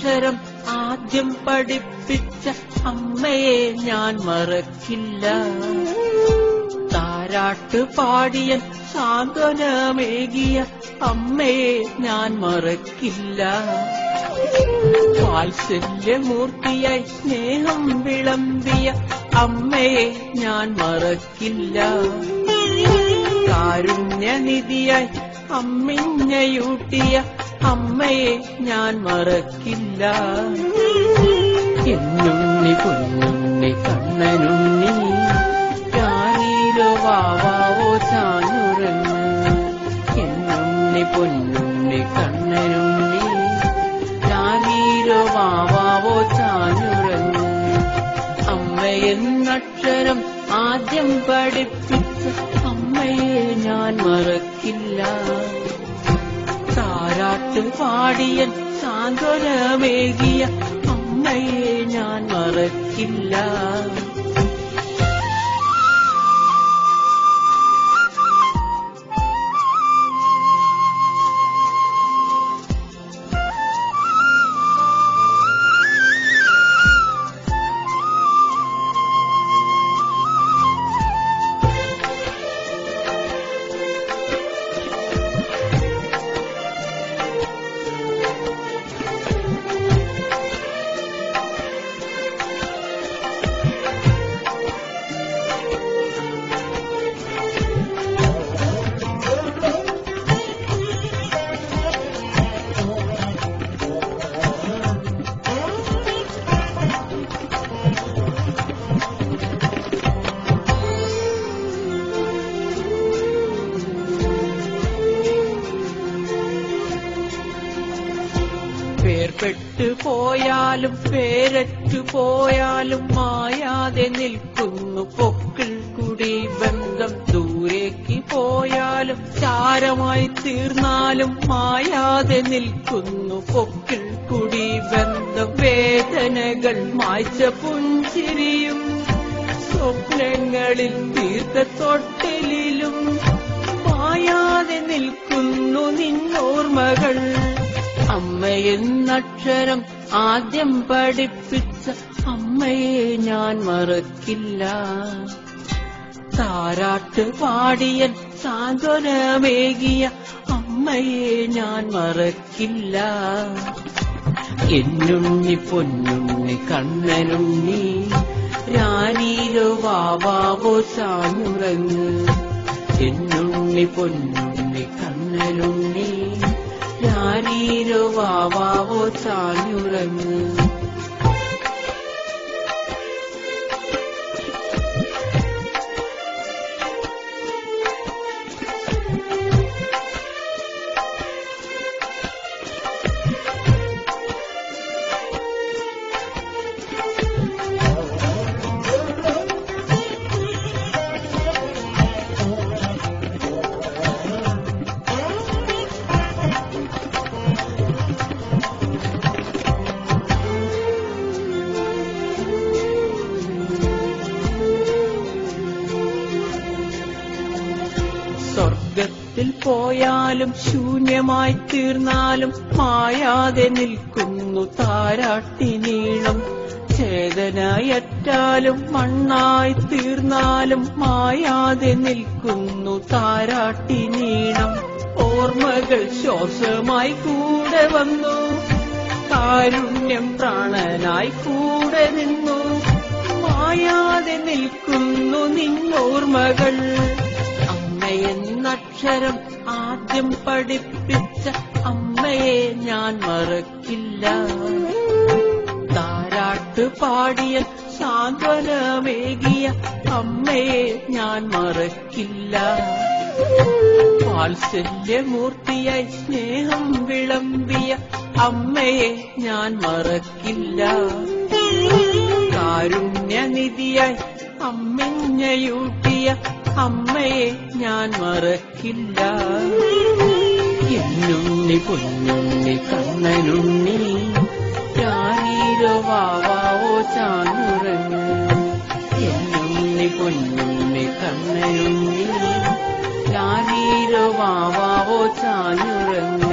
എന്നക്ഷരം ആദ്യം പഠിപ്പിച്ച അമ്മയെ ഞാൻ മറക്കില്ല. താരാട്ട് പാടിയൻ സാന്ത്വനമേകിയ അമ്മയെ ഞാൻ മറക്കില്ല. വാത്സല്യമൂർത്തിയായി സ്നേഹം വിളമ്പിയ അമ്മയെ ഞാൻ മറക്കില്ല. കാരുണ്യനിധിയായി അമ്മിഞ്ഞയൂട്ടിയ അമ്മയെ ഞാൻ മറക്കില്ല. എന്നുണ്ണി പൊന്നുണ്ണി കണ്ണനുണ്ണി ഞാനീരോ വാവാവോ ചാഞ്ഞുറങ്ങ്. എന്നുണ്ണി പൊന്നുണ്ണി കണ്ണനുണ്ണി ഞാനീരോ വാവാവോ ചാഞ്ഞുറങ്ങ്. അമ്മയെന്നക്ഷരം ആദ്യം പഠിപ്പിച്ച അമ്മയെ ഞാൻ മറക്കില്ല. താരാട്ട് പാടിയൻ സാന്ത്വനമേകിയ അമ്മയെ ഞാൻ മറക്കില്ല. പേർപ്പെട്ടുപോയാലും പേരറ്റുപോയാലും മായാതെ നിൽക്കുന്നു പൊക്കിൾ കുടി ബന്ധം. ദൂരേക്ക് പോയാലും ചാരമായി തീർന്നാലും മായാതെ നിൽക്കുന്നു പൊക്കിൾ കുടി ബന്ധം. വേദനകൾ മായ്ച്ച പുഞ്ചിരിയും സ്വപ്നങ്ങളിൽ തീർത്ത തൊട്ടിലും മായാതെ നിൽക്കുന്നു നിന്നോർമ്മകൾ. അമ്മയെന്നക്ഷരം ആദ്യം പഠിപ്പിച്ച അമ്മയെ ഞാൻ മറക്കില്ല. താരാട്ട് പാടിയൻ സാന്ത്വനമേകിയ അമ്മയെ ഞാൻ മറക്കില്ല. എന്നുണ്ണി പൊന്നുണ്ണി കണ്ണനുണ്ണി രാനീരോ വാവാവോ ചാഞ്ഞുറങ്ങ്. എന്നുണ്ണി പൊന്നുണ്ണി കണ്ണനുണ്ണി രാനീരോ വാവാവോ ചാഞ്ഞുറങ്ങ്. സ്വർഗത്തിൽ പോയാലും ശൂന്യമായി തീർന്നാലും മായാതെ നിൽക്കുന്നു താരാട്ടിനീളം. ചേതനയറ്റാലും മണ്ണായി തീർന്നാലും മായാതെ നിൽക്കുന്നു താരാട്ടിനീളം. ഓർമ്മകൾ ശ്വാസമായി കൂടെ വന്നു, കാരുണ്യം പ്രാണനായി കൂടെ നിന്നു. മായാതെ നിൽക്കുന്നു നിന്നോർമ്മകൾ. അമ്മയെന്നക്ഷരം ആദ്യം പഠിപ്പിച്ച അമ്മയെ ഞാൻ മറക്കില്ല. താരാട്ട് പാടിയ സാന്ത്വനമേകിയ അമ്മയെ ഞാൻ മറക്കില്ല. വാത്സല്യമൂർത്തിയായി സ്നേഹം വിളമ്പിയ അമ്മയെ ഞാൻ മറക്കില്ല. കാരുണ്യനിധിയായി അമ്മിഞ്ഞയൂട്ടിയ അമ്മയെ ഞാൻ മറക്കില്ല. എന്നുണ്ണി പൊന്നുണ്ണി കണ്ണനുണ്ണി രാനീരോ വാവാവോ ചാഞ്ഞുറങ്ങ്. എന്നുണ്ണി പൊന്നുണ്ണി കണ്ണനുണ്ണി രാനീരോ വാവാവോ ചാഞ്ഞുറങ്ങ്.